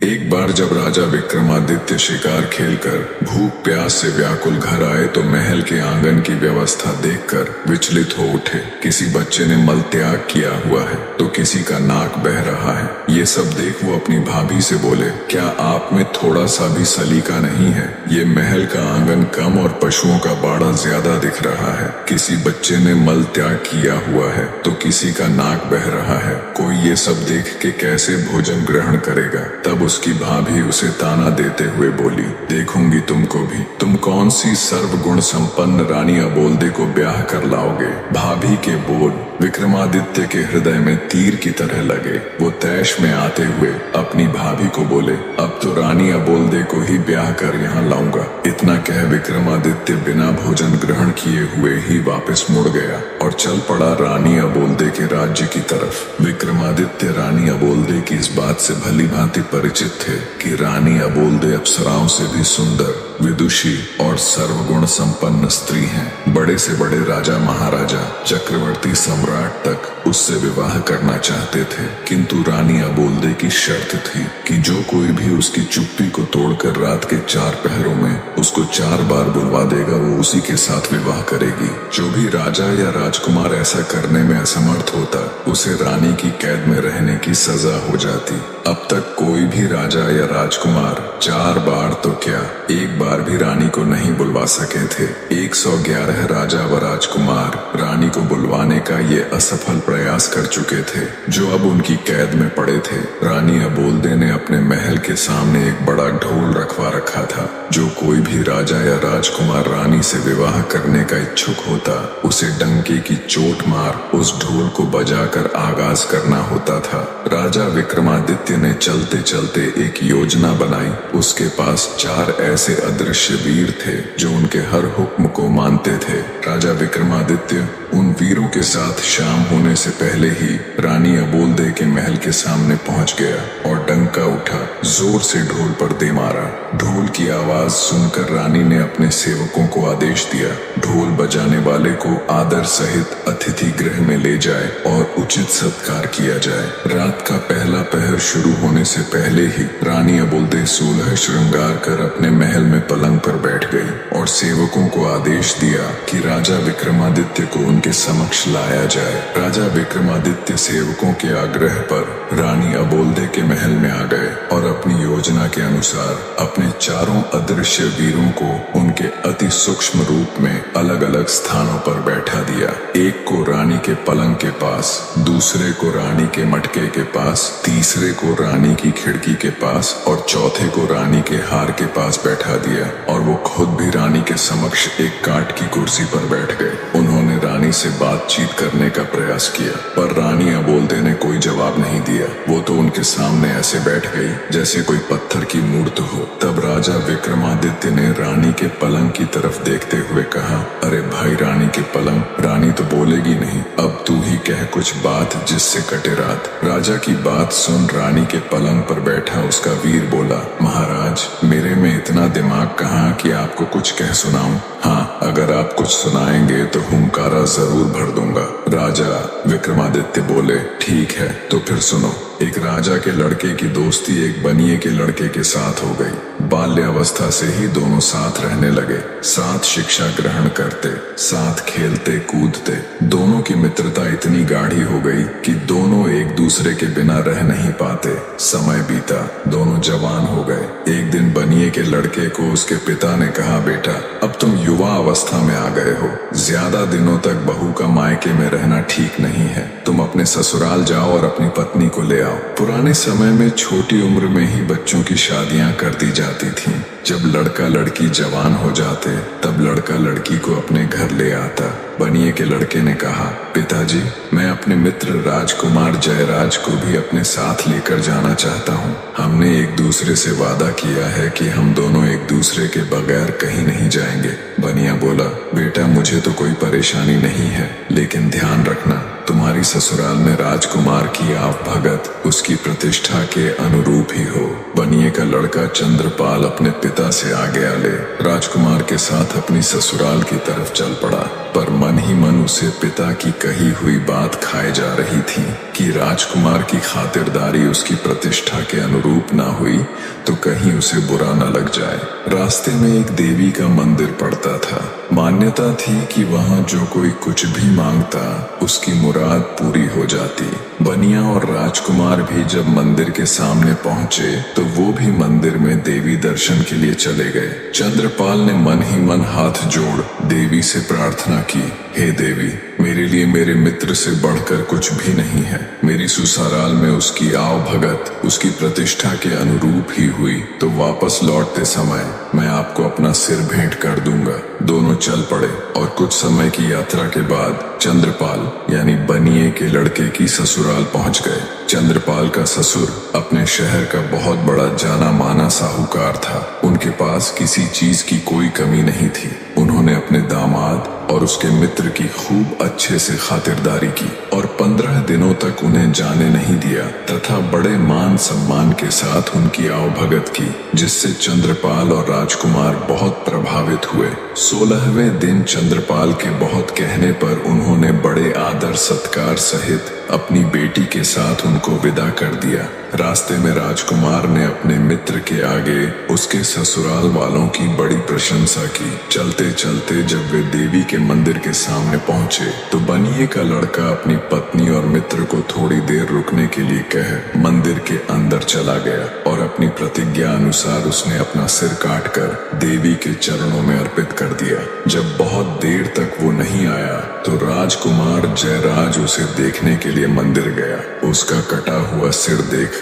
एक बार जब राजा विक्रमादित्य शिकार खेलकर भूख प्यास से व्याकुल घर आए तो महल के आंगन की व्यवस्था देखकर विचलित हो उठे। किसी बच्चे ने मल त्याग किया हुआ है तो किसी का नाक बह रहा है। ये सब देख वो अपनी भाभी से बोले, क्या आप में थोड़ा सा भी सलीका नहीं है? ये महल का आंगन कम और पशुओं का बाड़ा ज्यादा दिख रहा है। किसी बच्चे ने मल त्याग किया हुआ है तो किसी का नाक बह रहा है। कोई ये सब देख के कैसे भोजन ग्रहण करेगा? तब उसकी भाभी उसे ताना देते हुए बोली, देखूंगी तुमको भी, तुम कौन सी सर्वगुण संपन्न रानी अबोल्दे को ब्याह कर लाओगे। भाभी के बोल विक्रमादित्य के हृदय में तीर की तरह लगे। वो तैश में आते हुए अपनी भाभी को बोले, अब तो रानी अबोल्दे को ही ब्याह कर यहाँ लाऊंगा। इतना कह विक्रमादित्य बिना भोजन ग्रहण किए हुए ही वापस मुड़ गया और चल पड़ा रानी अबोल्दे के राज्य की तरफ। विक्रमादित्य रानी अबोल्दे की इस बात से भली भांति परिचित थे कि रानी अबोल्दे अप्सराओं से भी सुंदर, विदुषी और सर्वगुण संपन्न स्त्री हैं। बड़े से बड़े राजा महाराजा, चक्रवर्ती सम्राट तक उससे विवाह करना चाहते थे, किंतु रानी अबोल्दे की शर्त थी कि जो कोई भी उसकी चुप्पी को तोड़कर रात के 4 पहरों में उसको 4 बार बुलवा देगा वो उसी के साथ विवाह करेगी। जो भी राजा या राजकुमार ऐसा करने में असमर्थ होता उसे रानी की कैद में रहने की सजा हो जाती। अब तक कोई भी राजा या राजकुमार 4 बार तो क्या 1 बार भी रानी को नहीं बुलवा सके थे। 111 राजा व राजकुमार रानी को बुलवाने का ये असफल प्रयास कर चुके थे, जो अब उनकी कैद में पड़े थे। रानी अबोल्दे ने अपने महल के सामने एक बड़ा ढोल रखवा रखा था। जो कोई भी राजा या राजकुमार रानी से विवाह करने का इच्छुक होता उसे डंके की चोट मार उस ढोल को बजाकर आगाज करना होता था। राजा विक्रमादित्य ने चलते चलते एक योजना बनाई। उसके पास 4 ऐसे अदृश्य वीर थे जो उनके हर हुक्म को मानते थे। राजा विक्रमादित्य उन वीरों के साथ शाम होने से पहले ही रानी अबोल्दे के महल के सामने पहुंच गया और डंका उठा, जोर से ढोल पर दे मारा। ढोल की आवाज सुनकर रानी ने अपने सेवकों को आदेश दिया, ढोल बजाने वाले को आदर सहित अतिथि गृह में ले जाए और उचित सत्कार किया जाए। रात का पहला पहर शुरू होने से पहले ही रानी अबोल्दे 16 श्रृंगार कर अपने महल में पलंग पर बैठ गई और सेवकों को आदेश दिया कि राजा विक्रमादित्य को उनके समक्ष लाया जाए। राजा विक्रमादित्य सेवकों के आग्रह पर रानी अबोल्दे के महल में आ गए और अपनी योजना के अनुसार अपने 4 अदृश्य वीरों को उनके अति सूक्ष्म रूप में अलग अलग स्थानों पर बैठा दिया। एक को रानी के पलंग के पास, दूसरे को रानी के मटके के पास, तीसरे को रानी की खिड़की के पास और चौथे को रानी के हार के पास बैठा दिया और वो खुद भी रानी के समक्ष एक काठ की कुर्सी पर बैठ गए। उन्होंने रानी से बातचीत करने का प्रयास किया पर रानी अबोल्दे ने कोई जवाब नहीं दिया। वो तो उनके सामने ऐसे बैठ गई जैसे कोई पत्थर की मूर्त हो। तब राजा विक्रमादित्य ने रानी के पलंग की तरफ देखते हुए कहा, अरे भाई रानी के पलंग, रानी तो बोलेगी नहीं, अब तू ही कह कुछ बात जिससे कटे रात। राजा की बात सुन रानी के पलंग पर बैठा उसका वीर बोला, महाराज मेरे में इतना दिमाग कहाँ कि आपको कुछ कह सुनाऊं। हाँ, अगर आप कुछ सुनाएंगे तो हुंकारा जरूर भर दूंगा। राजा विक्रमादित्य बोले, ठीक है तो फिर सुनो। एक राजा के लड़के की दोस्ती एक बनिए के लड़के के साथ हो गई। बाल्यावस्था से ही दोनों साथ रहने लगे, साथ शिक्षा ग्रहण करते, साथ खेलते कूदते। दोनों की मित्रता इतनी गाढ़ी हो गई कि दोनों एक दूसरे के बिना रह नहीं पाते। समय बीता, दोनों जवान हो गए। एक दिन बनिए के लड़के को उसके पिता ने कहा, बेटा अब तुम युवा अवस्था में आ गए हो, ज्यादा दिनों तक बहू का मायके में रहना ठीक नहीं है। तुम अपने ससुराल जाओ और अपनी पत्नी को ले आओ। पुराने समय में छोटी उम्र में ही बच्चों की शादियां कर दी जाती थीं। जब लड़का लड़की जवान हो जाते तब लड़का लड़की को अपने घर ले आता। बनिए के लड़के ने कहा, पिताजी मैं अपने मित्र राजकुमार जयराज को भी अपने साथ लेकर जाना चाहता हूँ। हमने एक दूसरे से वादा किया है कि हम दोनों एक दूसरे के बगैर कहीं नहीं जाएंगे। बनिया बोला, बेटा मुझे तो कोई परेशानी नहीं है, लेकिन ध्यान रखना तुम्हारी ससुराल में राजकुमार की आप भगत उसकी प्रतिष्ठा के अनुरूप ही हो। बनिए का लड़का चंद्रपाल अपने पिता से आज्ञा ले राजकुमार के साथ अपनी ससुराल की तरफ चल पड़ा। पर मन ही मन उसे पिता की कही हुई बात खाए जा रही थी कि राजकुमार की खातिरदारी उसकी प्रतिष्ठा के अनुरूप ना हुई तो कहीं उसे बुरा न लग जाए। रास्ते में एक देवी का मंदिर पड़ता था। मान्यता थी कि वहां जो कोई कुछ भी मांगता उसकी मुराद पूरी हो जाती। बनिया और राजकुमार भी जब मंदिर के सामने पहुंचे तो वो भी मंदिर में देवी दर्शन के लिए चले गए। चंद्रपाल ने मन ही मन हाथ जोड़ देवी से प्रार्थना की, हे देवी, मेरे लिए मेरे मित्र से बढ़कर कुछ भी नहीं है। मेरी ससुराल में उसकी आव भगत उसकी प्रतिष्ठा के अनुरूप ही हुई तो वापस लौटते समय मैं आपको अपना सिर भेंट कर दूंगा। दोनों चल पड़े और कुछ समय की यात्रा के बाद चंद्रपाल यानी बनिए के लड़के की ससुराल पहुंच गए। चंद्रपाल का ससुर अपने शहर का बहुत बड़ा जाना माना साहूकार था। उनके पास किसी चीज की कोई कमी नहीं थी। उन्होंने अपने दामाद और उसके मित्र की खूब अच्छे से खातिरदारी की और 15 दिनों तक उन्हें जाने नहीं दिया तथा बड़े मान सम्मान के साथ उनकी आवभगत की, जिससे चंद्रपाल और राजकुमार बहुत प्रभावित हुए। 16वें दिन चंद्रपाल के बहुत कहने पर उन्होंने बड़े आदर सत्कार सहित अपनी बेटी के साथ उनको विदा कर दिया। रास्ते में राजकुमार ने अपने मित्र के आगे उसके ससुराल वालों की बड़ी प्रशंसा की। चलते चलते जब वे देवी के मंदिर के सामने पहुंचे तो बनिए का लड़का अपनी पत्नी और मित्र को थोड़ी देर रुकने के लिए कह मंदिर के अंदर चला गया और अपनी प्रतिज्ञा अनुसार उसने अपना सिर काटकर देवी के चरणों में अर्पित कर दिया। जब बहुत देर तक वो नहीं आया तो राजकुमार जयराज उसे देखने के लिए मंदिर गया। उसका कटा हुआ सिर देखकर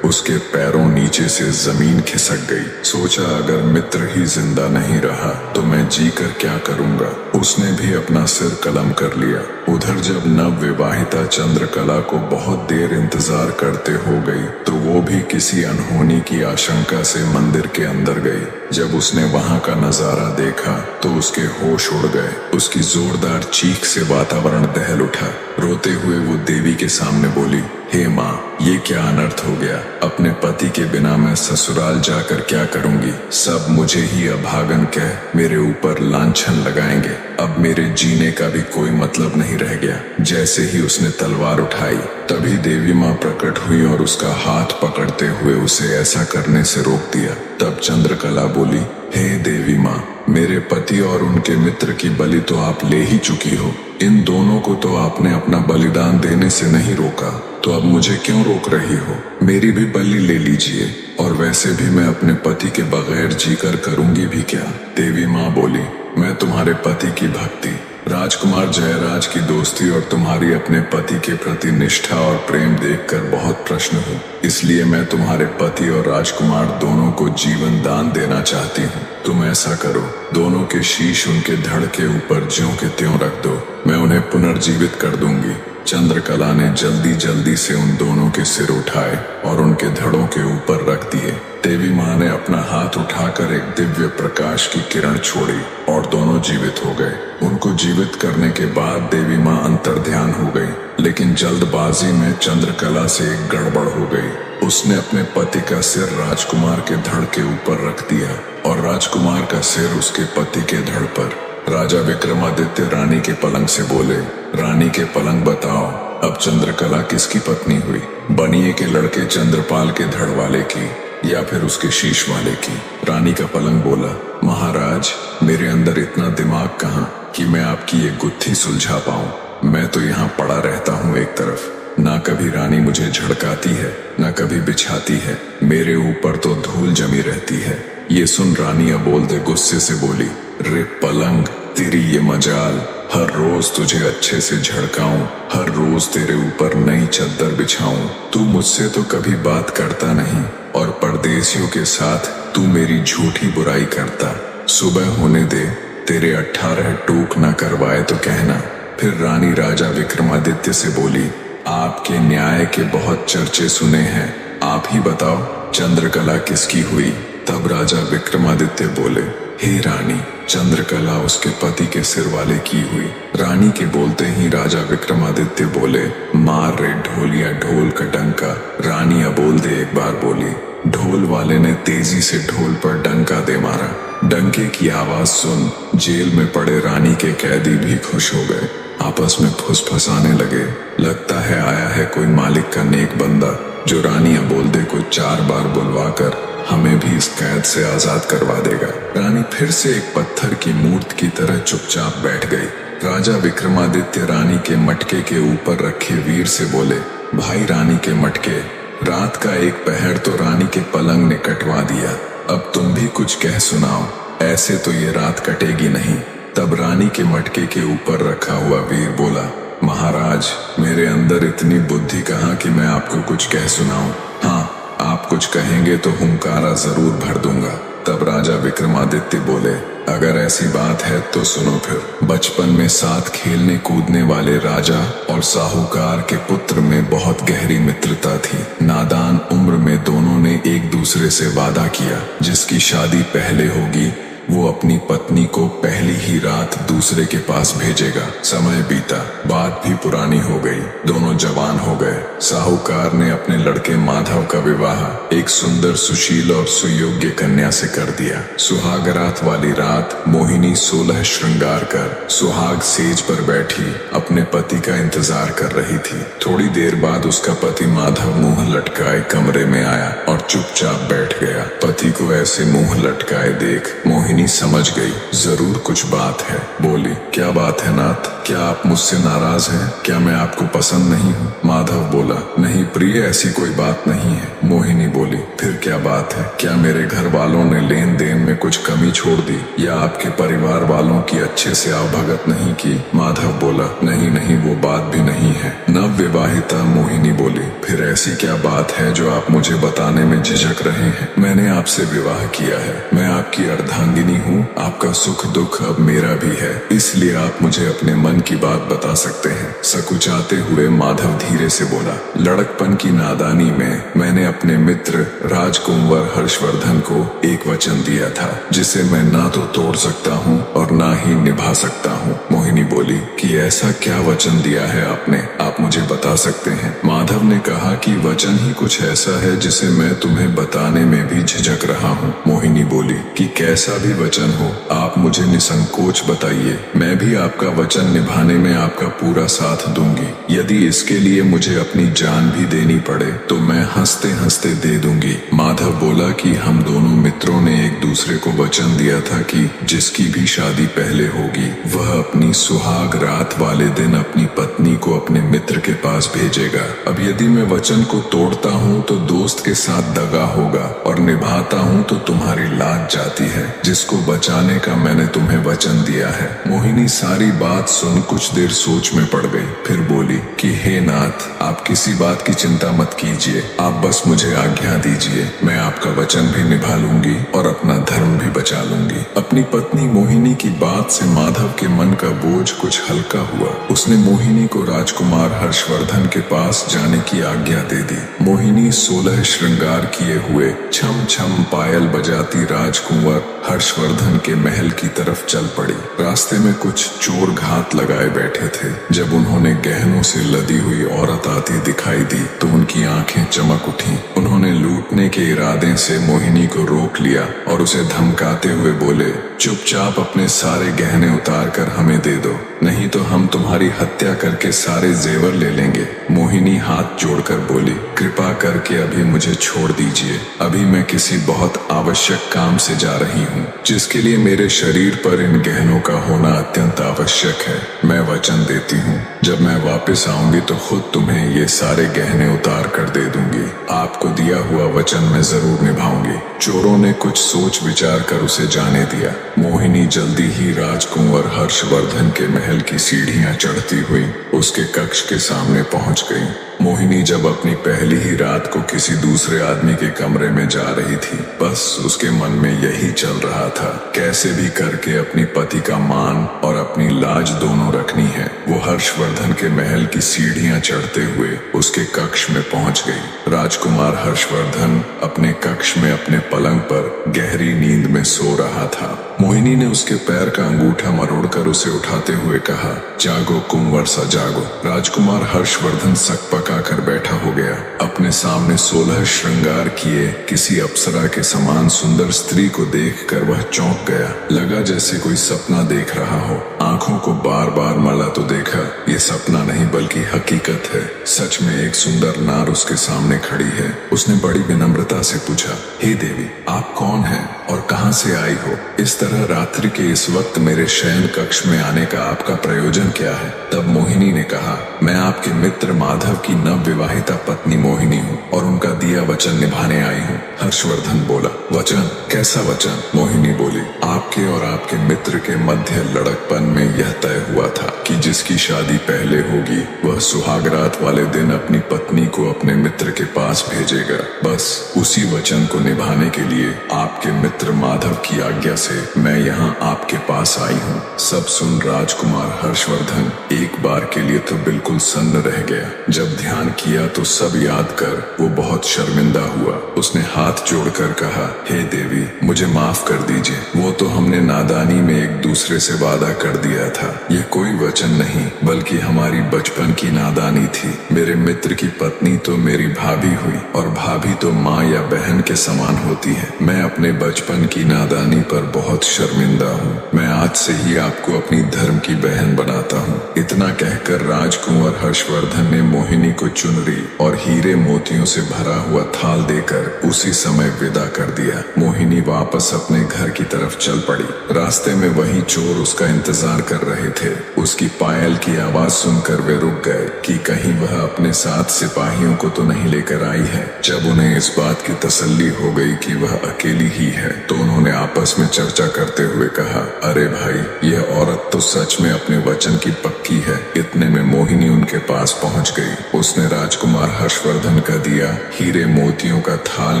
उसके पैरों नीचे से जमीन खिसक गई। सोचा अगर मित्र ही जिंदा नहीं रहा तो मैं जी कर क्या करूंगा। उसने भी अपना सिर कलम कर लिया। उधर जब नव विवाहिता चंद्रकला को बहुत देर इंतजार करते हो गई तो वो भी किसी अनहोनी की आशंका से मंदिर के अंदर गई। जब उसने वहां का नजारा देखा तो उसके होश उड़ गए। उसकी जोरदार चीख से वातावरण दहल उठा। रोते हुए वो देवी के सामने बोली, हे माँ, ये क्या अनर्थ हो गया। अपने पति के बिना मैं ससुराल जाकर क्या करूंगी। सब मुझे ही अभागन कह मेरे ऊपर लांछन लगाएंगे। अब मेरे जीने का भी कोई मतलब नहीं रह गया। जैसे ही उसने तलवार उठाई तभी देवी माँ प्रकट हुई और उसका हाथ पकड़ते हुए उसे ऐसा करने से रोक दिया। तब चंद्रकला बोली, हे देवी माँ, मेरे पति और उनके मित्र की बलि तो आप ले ही चुकी हो। इन दोनों को तो आपने अपना बलिदान देने से नहीं रोका, तो अब मुझे क्यों रोक रही हो। मेरी भी बलि ले लीजिए। और वैसे भी मैं अपने पति के बगैर जीकर करूंगी भी क्या। देवी माँ बोली, मैं तुम्हारे पति की भक्ति, राजकुमार जयराज की दोस्ती और तुम्हारी अपने पति के प्रति निष्ठा और प्रेम देखकर बहुत प्रसन्न हूँ। इसलिए मैं तुम्हारे पति और राजकुमार दोनों को जीवन दान देना चाहती हूँ। तुम ऐसा करो, दोनों के शीश उनके धड़ के ऊपर ज्यों के त्यों रख दो। मैं उन्हें पुनर्जीवित कर दूंगी। चंद्रकला ने जल्दी जल्दी से उन दोनों के सिर उठाए और उनके धड़ों के ऊपर रख दिए। देवी माँ ने अपना हाथ उठाकर एक दिव्य प्रकाश की किरण छोड़ी और दोनों जीवित हो गए। उनको जीवित करने के बाद देवी माँ अंतर्ध्यान हो गई। लेकिन जल्दबाजी में चंद्रकला से एक गड़बड़ हो गई। उसने अपने पति का सिर राजकुमार के धड़ के ऊपर रख दिया और राजकुमार का सिर उसके पति के धड़ पर। राजा विक्रमादित्य रानी के पलंग से बोले, रानी के पलंग बताओ, अब चंद्रकला किसकी पत्नी हुई। बनिए के लड़के चंद्रपाल के धड़ वाले की या फिर उसके शीश वाले की। रानी का पलंग बोला, महाराज, मेरे अंदर इतना दिमाग कहाँ कि मैं आपकी ये गुत्थी सुलझा पाऊं। मैं तो यहाँ पड़ा रहता हूँ एक तरफ। ना कभी रानी मुझे झड़काती है, ना कभी बिछाती है। मेरे ऊपर तो धूल जमी रहती है। ये सुन रानी अबोलते गुस्से से बोली, रे पलंग, तेरी ये मजाल, हर रोज तुझे अच्छे से झड़काऊं, हर रोज तेरे ऊपर नई चद्दर बिछाऊं। तू मुझसे तो कभी बात करता नहीं और परदेसियों के साथ तू मेरी झूठी बुराई करता। सुबह होने दे, तेरे 18 टूक न करवाए तो कहना। फिर रानी राजा विक्रमादित्य से बोली, आपके न्याय के बहुत चर्चे सुने हैं, आप ही बताओ चंद्रकला किसकी हुई। तब राजा विक्रमादित्य बोले, हे रानी, चंद्रकला उसके पति के सिर वाले की हुई। रानी के बोलते ही राजा विक्रमादित्य बोले, मार रे ढोलिया ढोल का डंका। रानी अबोलते एक बार बोली। ढोल वाले ने तेजी से ढोल पर डंका दे मारा। डंके की आवाज सुन जेल में पड़े रानी के कैदी भी खुश हो गए, आपस में फुसफुसाने लगे। लगता है आया है कोई मालिक का नेक बंदा जो रानी अबोल्दे को 4 बार बुलवाकर हमें भी इस कैद से आजाद करवा देगा। रानी फिर से एक पत्थर की मूर्ति की तरह चुपचाप बैठ गई। राजा विक्रमादित्य रानी के मटके के ऊपर रखे वीर से बोले, भाई रानी के मटके, रात का एक पहर तो रानी के पलंग ने कटवा दिया, अब तुम भी कुछ कह सुनाओ, ऐसे तो ये रात कटेगी नहीं। तब रानी के मटके के ऊपर रखा हुआ वीर बोला, महाराज मेरे अंदर इतनी बुद्धि कहाँ कि मैं आपको कुछ कह सुनाऊं। हाँ, आप कुछ कहेंगे तो हुंकारा जरूर भर दूंगा। तब राजा विक्रमादित्य बोले, अगर ऐसी बात है तो सुनो फिर। बचपन में साथ खेलने कूदने वाले राजा और साहूकार के पुत्र में बहुत गहरी मित्रता थी। नादान उम्र में दोनों ने एक दूसरे से वादा किया, जिसकी शादी पहले होगी वो अपनी पत्नी को पहली ही रात दूसरे के पास भेजेगा। समय बीता, बात भी पुरानी हो गई, दोनों जवान हो गए। साहूकार ने अपने लड़के माधव का विवाह एक सुंदर, सुशील और सुयोग्य कन्या से कर दिया। सुहागरात वाली रात मोहिनी 16 श्रृंगार कर सुहाग सेज पर बैठी अपने पति का इंतजार कर रही थी। थोड़ी देर बाद उसका पति माधव मुंह लटकाए कमरे में आया और चुपचाप बैठ गया। पति को ऐसे मुंह लटकाए देख मोहिनी समझ गई, जरूर कुछ बात है। बोली, क्या बात है नाथ, क्या आप मुझसे नाराज हैं? क्या मैं आपको पसंद नहीं हूँ? माधव बोला, नहीं प्रिय, ऐसी कोई बात नहीं है। मोहिनी बोली, फिर क्या बात है? क्या मेरे घर वालों ने लेन देन में कुछ कमी छोड़ दी या आपके परिवार वालों की अच्छे से आवभगत नहीं की? माधव बोला, नहीं नहीं, वो बात भी नहीं है। नव विवाहिता मोहिनी बोली, फिर ऐसी क्या बात है जो आप मुझे बताने में झिझक रहे हैं? मैंने आपसे विवाह किया है, मैं आपकी अर्धांगिनी हूँ, आपका सुख दुख अब मेरा भी है, इसलिए आप मुझे अपने मन की बात बता सकते हैं। सकुचाते हुए माधव धीरे से बोला, लड़कपन की नादानी में मैंने अपने मित्र राजकुंवर हर्षवर्धन को एक वचन दिया था, जिसे मैं ना तो तोड़ सकता हूँ और ना ही निभा सकता हूँ। मोहिनी बोली कि ऐसा क्या वचन दिया है आपने, आप मुझे बता सकते हैं? माधव ने कहा कि वचन ही कुछ ऐसा है जिसे मैं तुम्हें बताने में भी झिझक रहा हूँ। मोहिनी बोली कि कैसा भी वचन हो, आप मुझे निसंकोच बताइए, मैं भी आपका वचन निभाने में आपका पूरा साथ दूंगी। यदि इसके लिए मुझे अपनी जान भी देनी पड़े तो मैं हंसते हंसते दे दूंगी। माधव बोला कि हम दोनों मित्रों ने एक दूसरे को वचन दिया था कि जिसकी भी शादी पहले होगी वह अपनी सुहाग रात वाले दिन अपनी पत्नी को अपने मित्र के पास भेजेगा। अब यदि मैं वचन को तोड़ता हूँ तो दोस्त के साथ दगा होगा और निभाता हूँ तो तुम्हारी लाज जाती है, जिसको बचाने का मैंने तुम्हें वचन दिया है। मोहिनी सारी बात सुन कुछ देर सोच में पड़ गई, फिर बोली कि हे नाथ, आप किसी बात की चिंता मत कीजिए, आप बस मुझे आज्ञा दीजिए, मैं आपका वचन भी निभा लूंगी और अपना धर्म भी बचा लूंगी। अपनी पत्नी मोहिनी की बात से माधव के मन का बोझ कुछ हल्का हुआ। उसने मोहिनी को राजकुमार हर्षवर्धन के पास जाने की आज्ञा दे दी। मोहिनी 16 श्रृंगार किए हुए छम छम पायल बजाती राजकुंवर हर्षवर्धन के महल की तरफ चल पड़ी। रास्ते में कुछ चोर घात लगाए बैठे थे। जब उन्होंने गहनों से लदी हुई औरत आती दिखाई दी तो उनकी आंखें चमक उठी। उन्होंने लूटने के इरादे से मोहिनी को रोक लिया और उसे धमकाते हुए बोले, चुपचाप अपने सारे गहने उतार कर हमें दे दो, नहीं तो हम तुम्हारी हत्या करके सारे जेवर ले लेंगे। मोहिनी हाथ जोड़कर बोली, कृपा करके अभी मुझे छोड़ दीजिए, अभी मैं किसी बहुत आवश्यक काम से जा रही हूँ, जिसके लिए मेरे शरीर पर इन गहनों का होना अत्यंत आवश्यक है। मैं वचन देती हूँ, जब मैं वापस आऊंगी तो खुद तुम्हें ये सारे गहने उतार कर दे दूंगी। आपको दिया हुआ वचन मैं जरूर निभाऊंगी। चोरों ने कुछ सोच विचार कर उसे जाने दिया। मोहिनी जल्दी ही राजकुंवर हर्षवर्धन के महल की सीढ़ियां चढ़ती हुई उसके कक्ष के सामने पहुंच गई। मोहिनी जब अपनी पहली ही रात को किसी दूसरे आदमी के कमरे में जा रही थी, बस उसके मन में यही चल रहा था, कैसे भी करके अपनी पति का मान और अपनी लाज दोनों रखनी है। वो हर्षवर्धन के महल की सीढ़ियां चढ़ते हुए उसके कक्ष में पहुंच गई। राजकुमार हर्षवर्धन अपने कक्ष में अपने पलंग पर गहरी नींद में सो रहा था। मोहिनी ने उसके पैर का अंगूठा मरोड़कर उसे उठाते हुए कहा, जागो कुंवर सा जागो। राजकुमार हर्षवर्धन सकपक पकाकर बैठा हो गया। अपने सामने 16 श्रृंगार किए किसी अप्सरा के समान सुंदर स्त्री को देखकर वह चौंक गया। लगा जैसे कोई सपना देख रहा हो। आंखों को बार बार मला तो देखा ये सपना नहीं बल्कि हकीकत है। सच में एक सुंदर नार उसके सामने खड़ी है। उसने बड़ी विनम्रता से पूछा, हे देवी, आप कौन हैं और कहां से आई हो? इस तरह रात्रि के इस वक्त मेरे शयन कक्ष में आने का आपका प्रयोजन क्या है? तब मोहिनी ने कहा, मैं आपके मित्र माधव की नव विवाहिता पत्नी मोहिनी हूँ और उनका दिया वचन निभाने आई हूँ। हर्षवर्धन बोला, वचन? कैसा वचन? मोहिनी बोली, आपके और आपके मित्र के मध्य लड़कपन में यह तय हुआ था कि जिसकी शादी पहले होगी वह सुहागरात वाले दिन अपनी पत्नी को अपने मित्र के पास भेजेगा। बस उसी वचन को निभाने के लिए आपके मित्र माधव की आज्ञा से मैं यहाँ आपके पास आई हूँ। सब सुन राजकुमार हर्षवर्धन एक बार के लिए तो बिल्कुल सन्न रह गया। जब ध्यान किया तो सब याद कर वो बहुत शर्मिंदा हुआ। उसने हाथ जोड़कर कहा, हे देवी, मुझे माफ कर दीजिए। वो तो हमने नादानी में एक दूसरे से वादा कर दिया था। ये कोई वचन नहीं बल्कि हमारी बचपन की नादानी थी। मेरे मित्र की पत्नी तो मेरी भाभी हुई और भाभी तो माँ या बहन के समान होती है। मैं अपने बचपन की नादानी पर बहुत शर्मिंदा हूँ। मैं आज से ही आपको अपनी धर्म की बहन बनाता हूँ। इतना कहकर राजकुमार हर्षवर्धन ने मोहिनी को चुनरी और हीरे मोतियों से भरा हुआ थाल देकर उसी समय विदा कर दिया। मोहिनी वापस अपने घर की तरफ चल पड़ी। रास्ते में वही चोर उसका इंतजार कर रहे थे। उसकी पायल की आवाज सुनकर वे रुक गए कि कहीं वह अपने साथ सिपाहियों को तो नहीं लेकर आई है। जब उन्हें इस बात की तसल्ली हो गई कि वह अकेली ही है तो उन्होंने आपस में चर्चा करते हुए कहा, अरे भाई, यह औरत तो सच में अपने वचन की पक्की है। इतने में मोहिनी उनके पास पहुंच गई। उसने राजकुमार हर्षवर्धन का दिया हीरे मोतियों का थाल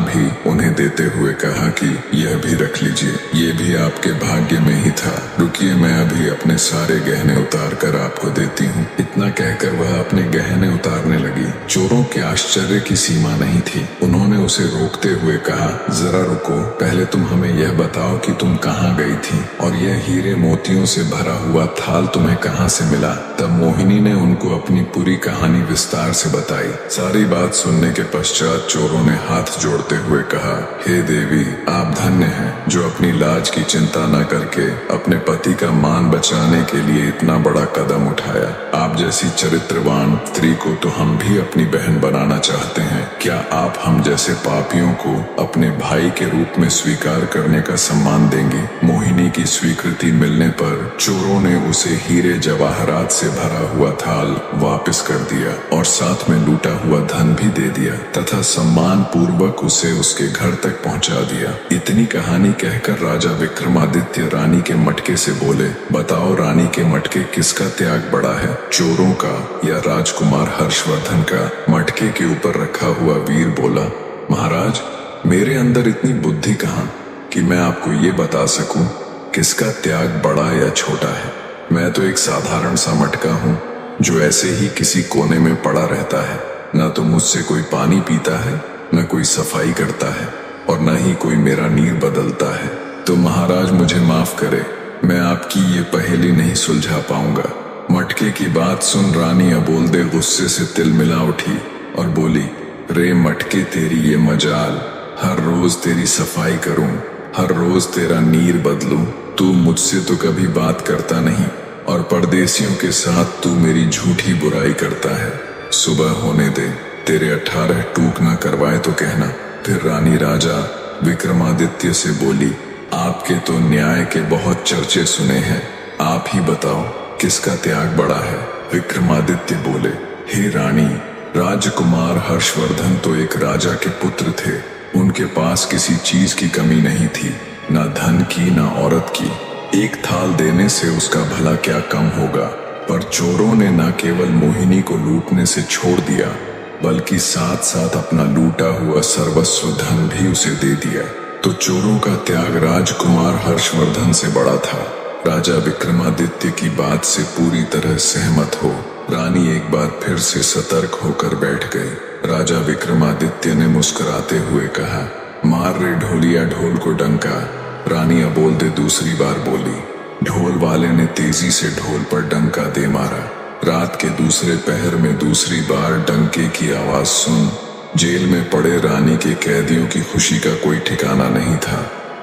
भी उन्हें देते हुए कहा कि यह भी रख लीजिए, ये भी आपके भाग्य में ही था। रुकिए, मैं अभी अपने सारे गहने उतार कर आपको देती हूँ। इतना कहकर वह अपने गहने उतारने लगी। चोरों के आश्चर्य की सीमा नहीं थी। उन्होंने उसे रोकते हुए कहा, जरा रुको, पहले तुम हमें यह बताओ कि तुम कहाँ गई थी और यह हीरे मोतियों से भरा हुआ थाल तुम्हें कहाँ से मिला? तब मोहिनी ने उनको अपनी पूरी कहानी विस्तार से बताई। सारी बात सुनने के पश्चात चोरों ने हाथ जोड़ते हुए कहा, हे देवी, आप धन्य हैं जो अपनी लाज की चिंता न करके अपने पति का मान बचाने के लिए इतना बड़ा कदम उठाया। आप जैसी चरित्रवान स्त्री को तो हम भी अपनी बहन बनाना चाहते हैं। क्या आप हम जैसे पापियों को अपने भाई के रूप में स्वीकार करने का सम्मान देंगे? मोहिनी की स्वीकृति मिलने पर चोरों ने उसे हीरे जवाहरात से भरा हुआ थाल वापस कर दिया और साथ में लूटा हुआ धन भी दे दिया तथा सम्मान पूर्वक उसे उसके घर तक पहुंचा दिया। इतनी कहानी कहकर राजा विक्रमादित्य रानी के मटके से बोले, बताओ रानी के मटके किसका त्याग बड़ा है, चोरों का या राजकुमार हर्षवर्धन का? मटके के ऊपर रखा हुआ वीर बोला, महाराज, मेरे अंदर इतनी बुद्धि कहाँ कि मैं आपको ये बता सकूं किसका त्याग बड़ा या छोटा है। मैं तो एक साधारण सा मटका हूँ जो ऐसे ही किसी कोने में पड़ा रहता है। न तो मुझसे कोई पानी पीता है, न कोई सफाई करता है और न ही कोई मेरा नीर बदलता है। तो महाराज मुझे माफ करे, मैं आपकी ये पहेली नहीं सुलझा पाऊंगा। मटके की बात सुन रानी अबोलदे गुस्से से तिलमिला उठी और बोली, रे मटके, तेरी ये मजाल, हर रोज तेरी सफाई करूं, हर रोज तेरा नीर बदलूं। तू मुझसे तो कभी बात करता नहीं और परदेसियों के साथ तू मेरी झूठी बुराई करता है। सुबह होने दे, तेरे 18 टूक ना करवाए तो कहना। फिर रानी राजा विक्रमादित्य से बोली, आपके तो न्याय के बहुत चर्चे सुने हैं, आप ही बताओ किसका त्याग बड़ा है? विक्रमादित्य बोले, हे रानी, राजकुमार हर्षवर्धन तो एक राजा के पुत्र थे। उनके पास किसी चीज की कमी नहीं थी, ना धन की ना औरत की। एक थाल देने से उसका भला क्या कम होगा? पर चोरों ने न केवल मोहिनी को लूटने से छोड़ दिया बल्कि साथ साथ अपना लूटा हुआ सर्वस्व धन भी उसे दे दिया। तो चोरों का त्याग राजकुमार हर्षवर्धन से बड़ा था। राजा विक्रमादित्य की बात से पूरी तरह सहमत हो रानी एक बार फिर से सतर्क होकर बैठ गई। राजा विक्रमादित्य ने मुस्कुराते हुए कहा, मार रे ढोलिया ढोल को डंका। रानी अबोलदे दूसरी बार बोली। ढोल वाले ने तेजी से ढोल पर डंका दे मारा। रात के दूसरे पहर में दूसरी बार डंके की आवाज सुन जेल में पड़े रानी के कैदियों की खुशी का कोई ठिकाना नहीं था।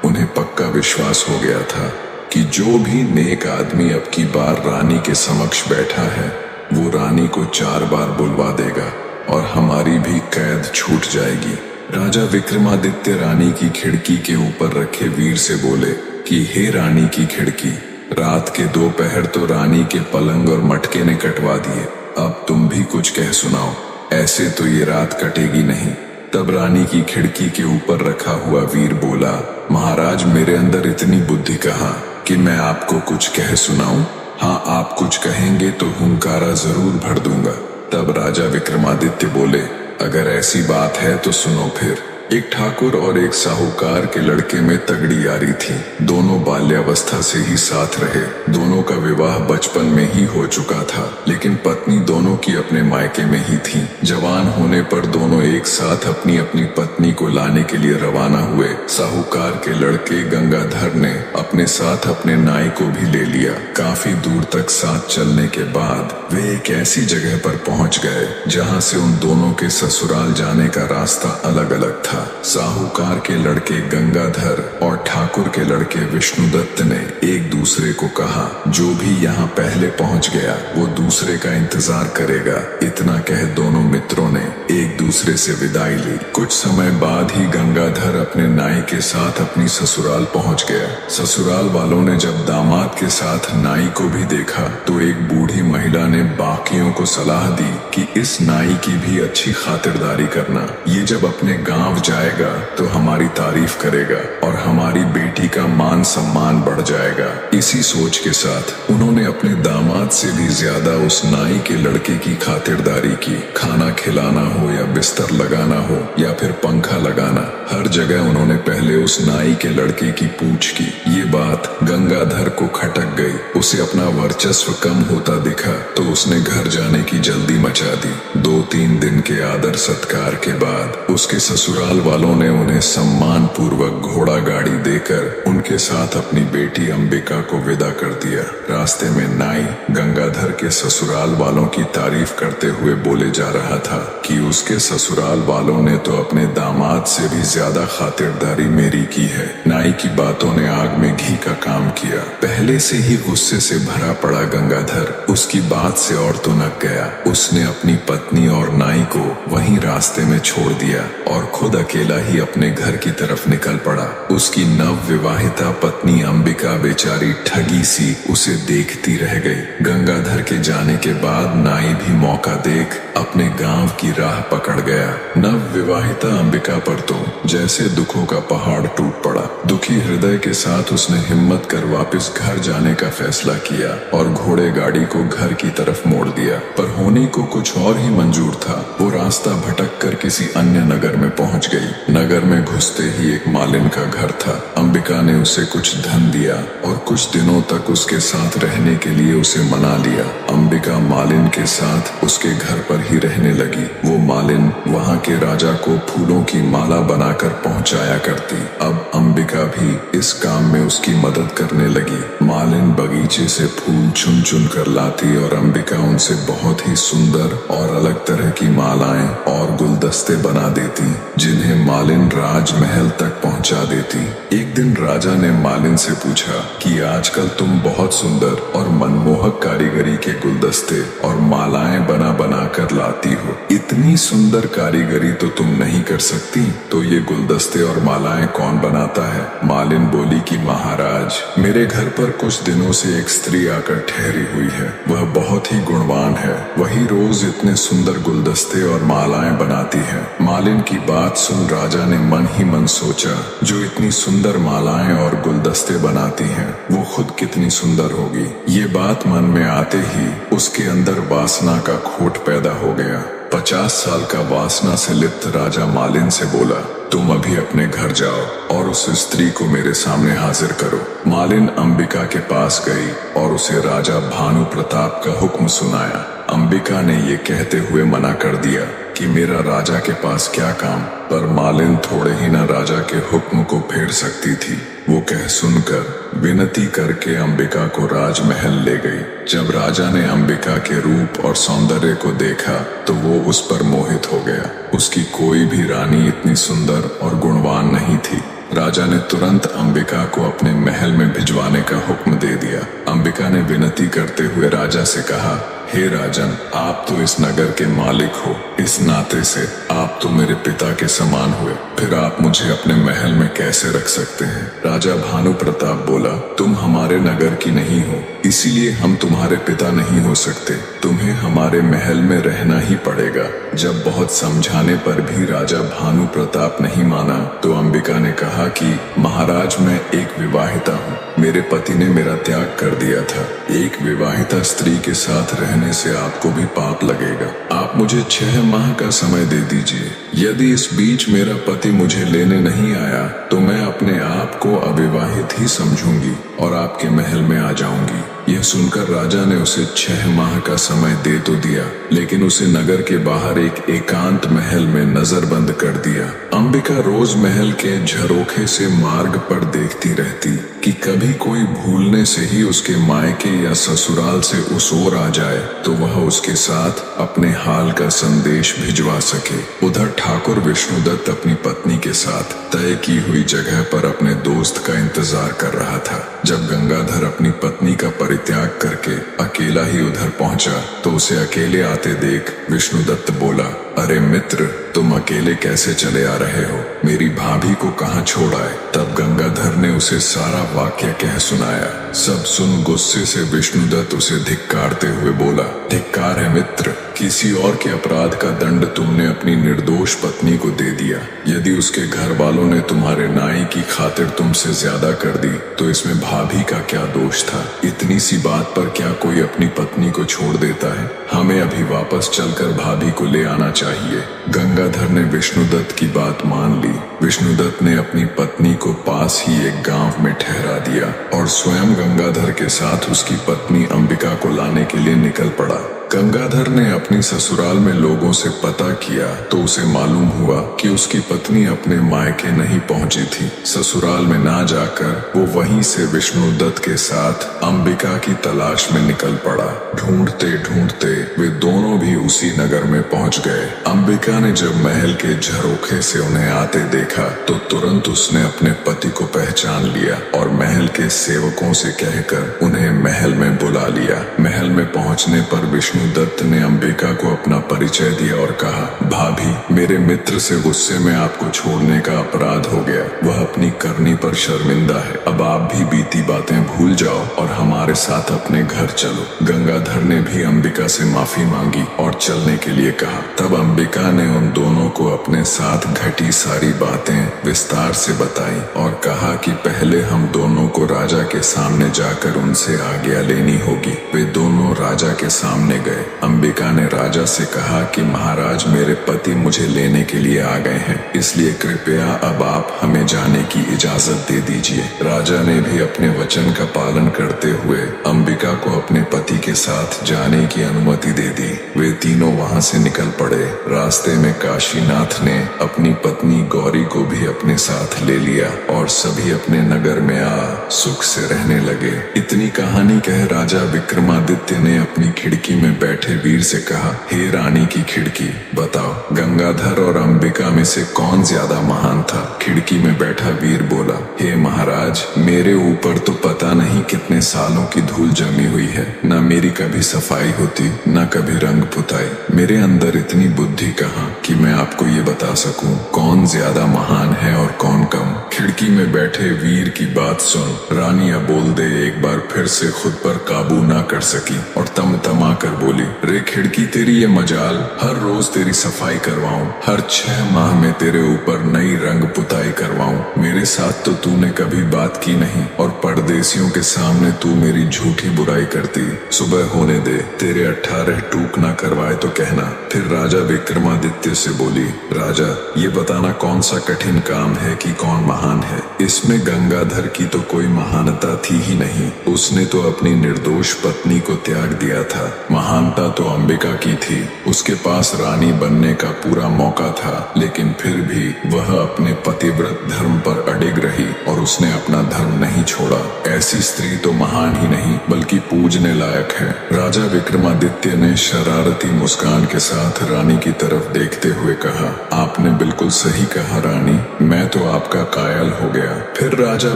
उन्हें पक्का विश्वास हो गया था कि जो भी नेक आदमी अब की बार रानी के समक्ष बैठा है वो रानी को 4 बार बुलवा देगा और हमारी भी कैद छूट जाएगी। राजा विक्रमादित्य रानी की खिड़की के ऊपर रखे वीर से बोले कि हे रानी की खिड़की, रात के 2 पहर तो रानी के पलंग और मटके ने कटवा दिए, अब तुम भी कुछ कह सुनाओ, ऐसे तो ये रात कटेगी नहीं। तब रानी की खिड़की के ऊपर रखा हुआ वीर बोला, महाराज मेरे अंदर इतनी बुद्धि कहाँ कि मैं आपको कुछ कह सुनाऊं। हाँ, आप कुछ कहेंगे तो हुंकारा जरूर भर दूंगा। तब राजा विक्रमादित्य बोले, अगर ऐसी बात है तो सुनो फिर। एक ठाकुर और एक साहूकार के लड़के में तगड़ी यारी थी। दोनों बाल्यावस्था से ही साथ रहे। दोनों का विवाह बचपन में ही हो चुका था, लेकिन पत्नी दोनों की अपने मायके में ही थी। जवान होने पर दोनों एक साथ अपनी अपनी पत्नी को लाने के लिए रवाना हुए। साहूकार के लड़के गंगाधर ने अपने साथ अपने नाई को भी ले लिया। काफी दूर तक साथ चलने के बाद वे एक ऐसी जगह पर पहुंच गए जहां से उन दोनों के ससुराल जाने का रास्ता अलग अलग था। साहूकार के लड़के गंगाधर और ठाकुर के लड़के विष्णुदत्त ने एक दूसरे को कहा, जो भी यहाँ पहले पहुंच गया वो दूसरे का इंतजार करेगा। इतना कह दोनों मित्रों ने एक दूसरे से विदाई ली। कुछ समय बाद ही गंगाधर अपने नाई के साथ अपनी ससुराल पहुंच गया। ससुराल वालों ने जब दामाद के साथ नाई को भी देखा तो एक बूढ़ी महिला ने बाकियों को सलाह दी कि इस नाई की भी अच्छी खातिरदारी करना। ये जब अपने गांव जाएगा तो हमारी तारीफ करेगा और हमारी बेटी का मान सम्मान बढ़ जाएगा। इसी सोच के साथ उन्होंने अपने दामाद से भी ज्यादा उस नाई के लड़के की खातिरदारी की। खाना खिलाना हो या बिस्तर लगाना हो या फिर पंखा लगाना, हर जगह उन्होंने पहले उस नाई के लड़के की पूछ की। ये बात गंगाधर को खटक गई। उसे अपना वर्चस्व कम होता दिखा तो उसने घर जाने की जल्दी मचा दी। 2-3 दिन के आदर सत्कार के बाद उसके ससुराल वालों ने उन्हें सम्मान पूर्वक घोड़ा गाड़ी देकर उनके साथ अपनी बेटी अंबिका को विदा कर दिया। रास्ते में नाई गंगाधर के ससुराल वालों की तारीफ करते हुए बोले जा रहा था कि उसके ससुराल वालों ने तो अपने दामाद से भी ज्यादा खातिरदारी मेरी की है। नाई की बातों ने आग में घी का काम किया। पहले से ही गुस्से से भरा पड़ा गंगाधर उसकी बात से और तो नक गया। उसने अपनी पत्नी और नाई को वहीं रास्ते में छोड़ दिया और खुद अकेला ही अपने घर की तरफ निकल पड़ा। उसकी नव विवाहिता पत्नी अंबिका बेचारी ठगी सी उसे देखती रह गई। गंगाधर के जाने के बाद नाई भी मौका देख अपने गांव की राह पकड़ गया। नव विवाहिता अंबिका पर तो जैसे दुखों का पहाड़ टूट पड़ा। दुखी हृदय के साथ उसने हिम्मत कर वापस घर जाने का फैसला किया और घोड़े गाड़ी को घर की तरफ मोड़ दिया। पर होने को कुछ और ही मंजूर था। वो रास्ता भटक कर किसी अन्य नगर में पहुंच गई। नगर में घुसते ही एक मालिन का घर था। अंबिका ने उसे कुछ धन दिया और कुछ दिनों तक उसके साथ रहने के लिए उसे मना लिया। अंबिका मालिन के साथ उसके घर पर ही रहने लगी। वो मालिन वहां के राजा को फूलों की माला बनाकर पहुंचाया करती। अब अंबिका भी इस काम में उसकी मदद करने लगी। मालिन बगीचे से फूल चुन चुन कर लाती और अंबिका उनसे बहुत ही सुंदर और अलग तरह की मालाएं और गुलदस्ते बना देती, जिन्हें मालिन राजमहल तक पहुंचा देती। एक दिन राजा ने मालिन से पूछा कि आजकल तुम बहुत सुंदर और मनमोहक कारीगरी के गुलदस्ते और मालाएं बना बना कर लाती हो। इतनी सुंदर कारीगरी तो तुम नहीं कर सकती, तो ये गुलदस्ते और मालाएं कौन बनाता है? मालिन बोली कि महाराज, मेरे घर पर कुछ दिनों से एक स्त्री आकर ठहरी हुई है। वह बहुत ही गुणवान है। वही रोज इतने सुंदर गुलदस्ते और मालाएं बनाती है। मालिन की बात सुन राजा ने मन ही मन सोचा, जो इतनी सुंदर मालाएं और गुलदस्ते बनाती हैं वो खुद कितनी सुंदर होगी। ये बात मन में आते ही उसके अंदर वासना का खोट पैदा हो गया। 50 साल का वासना से लिप्त राजा मालिन से बोला, तुम अभी अपने घर जाओ और उस स्त्री को मेरे सामने हाजिर करो। मालिन अंबिका के पास गई और उसे राजा भानु प्रताप का हुक्म सुनाया। अंबिका ने ये कहते हुए मना कर दिया कि मेरा राजा के पास क्या काम। पर मालिन थोड़े ही न राजा के हुक्म को फेर सकती थी। वो कह सुनकर विनती करके अंबिका को राजमहल ले गई। जब राजा ने अंबिका के रूप और सौंदर्य को देखा तो वो उस पर मोहित हो गया। उसकी कोई भी रानी इतनी सुंदर और गुणवान नहीं थी। राजा ने तुरंत अंबिका को अपने महल में भिजवाने का हुक्म दे दिया। अंबिका ने विनती करते हुए राजा से कहा, हे राजन, आप तो इस नगर के मालिक हो। इस नाते से आप तो मेरे पिता के समान हुए, फिर आप मुझे अपने महल में कैसे रख सकते हैं। राजा भानु प्रताप बोला, तुम हमारे नगर की नहीं हो, इसीलिए हम तुम्हारे पिता नहीं हो सकते। तुम्हें हमारे महल में रहना ही पड़ेगा। जब बहुत समझाने पर भी राजा भानु प्रताप नहीं माना तो अंबिका ने कहा कि महाराज, मैं एक विवाहिता हूँ। मेरे पति ने मेरा त्याग कर दिया था। एक विवाहिता स्त्री के साथ रहने से आपको भी पाप लगेगा। आप मुझे 6 माह का समय दे दीजिए। यदि इस बीच मेरा पति मुझे लेने नहीं आया तो मैं अपने आप को अविवाहित ही समझूंगी और आपके महल में आ जाऊंगी। यह सुनकर राजा ने उसे 6 माह का समय दे तो दिया, लेकिन उसे नगर के बाहर एक एकांत महल में नजरबंद कर दिया। अंबिका रोज महल के झरोखे से मार्ग पर देखती रहती कि कभी कोई भूलने से ही उसके मायके या ससुराल से उस ओर आ जाए तो वह उसके साथ अपने हाल का संदेश भिजवा सके। उधर ठाकुर विष्णुदत्त अपनी पत्नी के साथ तय की हुई जगह पर अपने दोस्त का इंतजार कर रहा था। जब गंगाधर अपनी पत्नी का परित्याग करके अकेला ही उधर पहुंचा तो उसे अकेले आते देख विष्णुदत्त बोला, अरे मित्र, तुम अकेले कैसे चले आ रहे हो? मेरी भाभी को कहाँ छोड़ आए? तब गंगाधर ने उसे सारा वाक्य कह सुनाया। सब सुन गुस्से से विष्णुदत्त उसे धिक्कारते हुए बोला, धिक्कार है मित्र, किसी और के अपराध का दंड तुमने अपनी निर्दोष पत्नी को दे दिया। यदि उसके घर वालों ने तुम्हारे नाई की खातिर तुमसे ज्यादा कर दी तो इसमें भाभी का क्या दोष था? इतनी सी बात पर क्या कोई अपनी पत्नी को छोड़ देता है? हमें अभी वापस चलकर भाभी को ले आना चाहिए। गंगाधर ने विष्णुदत्त की बात मान ली। विष्णुदत्त ने अपनी पत्नी को पास ही एक गांव में ठहरा दिया और स्वयं गंगाधर के साथ उसकी पत्नी अंबिका को लाने के लिए निकल पड़ा। गंगाधर ने अपनी ससुराल में लोगों से पता किया तो उसे मालूम हुआ कि उसकी पत्नी अपने मायके नहीं पहुंची थी। ससुराल में ना जाकर वो वहीं से विष्णुदत्त के साथ अंबिका की तलाश में निकल पड़ा। ढूंढते ढूंढते वे दोनों भी उसी नगर में पहुंच गए। अंबिका ने जब महल के झरोखे से उन्हें आते देखा तो तुरंत उसने अपने पति को पहचान लिया और महल के सेवकों से कहकर उन्हें महल में बुला लिया। महल में पहुंचने पर विष्णुदत्त ने अंबिका को अपना परिचय दिया और कहा, भाभी, मेरे मित्र से गुस्से में आपको छोड़ने का अपराध हो गया। वह अपनी करनी पर शर्मिंदा है। अब आप भी बीती बातें भूल जाओ और हमारे साथ अपने घर चलो। गंगाधर ने भी अंबिका से माफी मांगी और चलने के लिए कहा। तब अंबिका ने उन दोनों को अपने साथ घटी सारी बातें विस्तार से बताई और कहा कि पहले हम दोनों को राजा के सामने जाकर उनसे आज्ञा लेनी होगी। वे दोनों राजा के सामने गए। अंबिका ने राजा से कहा कि महाराज, मेरे पति मुझे लेने के लिए आ गए हैं, इसलिए कृपया अब आप हमें जाने की इजाजत दे दीजिए। राजा ने भी अपने वचन का पालन करते हुए अंबिका को अपने पति के साथ जाने की अनुमति दे दी। वे तीनों वहां से निकल पड़े। रास्ते में काशीनाथ ने अपनी पत्नी गौरी को भी अपने साथ ले लिया और सभी अपने नगर में आ सुख से रहने लगे। इतनी कहानी कह राजा विक्रमादित्य ने अपनी खिड़की में बैठे वीर से कहा, हे रानी की खिड़की, बताओ गंगाधर और अंबिका में से कौन ज्यादा महान था? खिड़की में बैठा वीर बोला, हे महाराज, मेरे ऊपर तो पता नहीं कितने सालों की धूल जमी हुई है। न मेरी कभी सफाई होती, न कभी रंग पुताई। मेरे अंदर इतनी बुद्धि कहाँ कि मैं आपको ये बता सकूं कौन ज्यादा महान है और कौन कम। खिड़की में बैठे वीर की बात सुन रानी अब बोल दे एक बार फिर से खुद पर काबू ना कर सकी और तमा कर बोली, रे खिड़की, तेरी ये मजाल, हर रोज तेरी सफाई करवाऊं, हर 6 माह में तेरे ऊपर नई रंग पुताई करवाऊं। मेरे साथ तो तूने कभी बात की नहीं और परदेसियों के सामने तू मेरी झूठी बुराई करती। सुबह होने दे, तेरे 18 टूक ना करवाए तो कहना। फिर राजा विक्रमादित्य से बोली, राजा, ये बताना कौन सा कठिन काम है कि कौन महान है? इसमें गंगाधर की तो कोई महानता थी ही नहीं। उसने तो अपनी निर्दोष पत्नी को त्याग दिया था। महानता तो अंबिका की थी, उसके पास रानी बनने का पूरा मौका था, लेकिन फिर भी वह अपने पतिव्रत धर्म पर अडिग रही और उसने अपना धर्म नहीं छोड़ा। ऐसी स्त्री तो महान ही नहीं बल्कि पूजने लायक है। राजा विक्रमादित्य ने शरारती मुस्कान के साथ रानी की तरफ देखते हुए कहा, आपने बिल्कुल सही कहा रानी, मैं तो आपका कायल हो गया। फिर राजा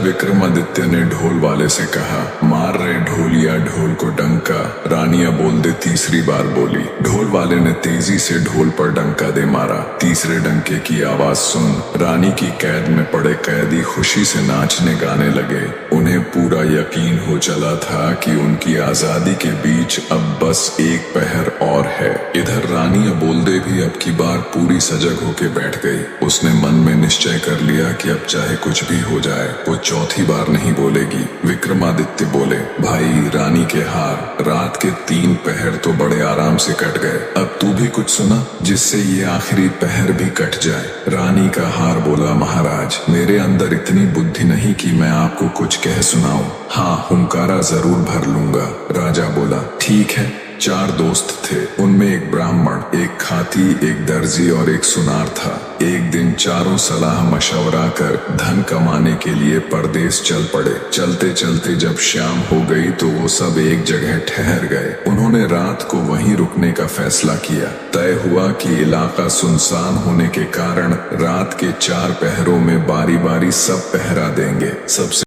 विक्रमादित्य ने ढोल वाले से कहा, मार रे ढोलिया ढोल को डंका। रानिया बोल दे तीसरी बार बोली। ढोल वाले ने तेजी से ढोल पर डंका दे मारा। तीसरे डंके की आवाज सुन रानी की कैद में पड़े कैदी खुशी से नाचने गाने लगे। उन्हें पूरा यकीन हो चला था कि उनकी आजादी के बीच अब बस एक पहर और है। इधर रानी अबोल्दे भी अब की बार पूरी सजग होके बैठ गई। उसने मन में निश्चय कर लिया कि अब चाहे कुछ भी हो जाए वो चौथी बार नहीं बोलेगी। विक्रमादित्य बोले, भाई रानी के हार, रात के 3 पहर तो बड़े आराम से कट गए, अब तू भी कुछ सुना जिससे ये आखिरी पहर भी कट जाए। रानी का हार बोला, महाराज मेरे अंदर इतनी बुद्धि नहीं कि मैं आपको कुछ कह सुनाऊं। हाँ, हुंकारा जरूर भर लूंगा। राजा बोला, ठीक है। 4 दोस्त थे, उनमें एक ब्राह्मण, एक खाती, एक दर्जी और एक सुनार था। एक दिन चारों सलाह मशवरा कर धन कमाने के लिए परदेश चल पड़े। चलते चलते जब शाम हो गई तो वो सब एक जगह ठहर गए। उन्होंने रात को वहीं रुकने का फैसला किया। तय हुआ कि इलाका सुनसान होने के कारण रात के 4 पहरों में बारी बारी सब पहरा देंगे। सबसे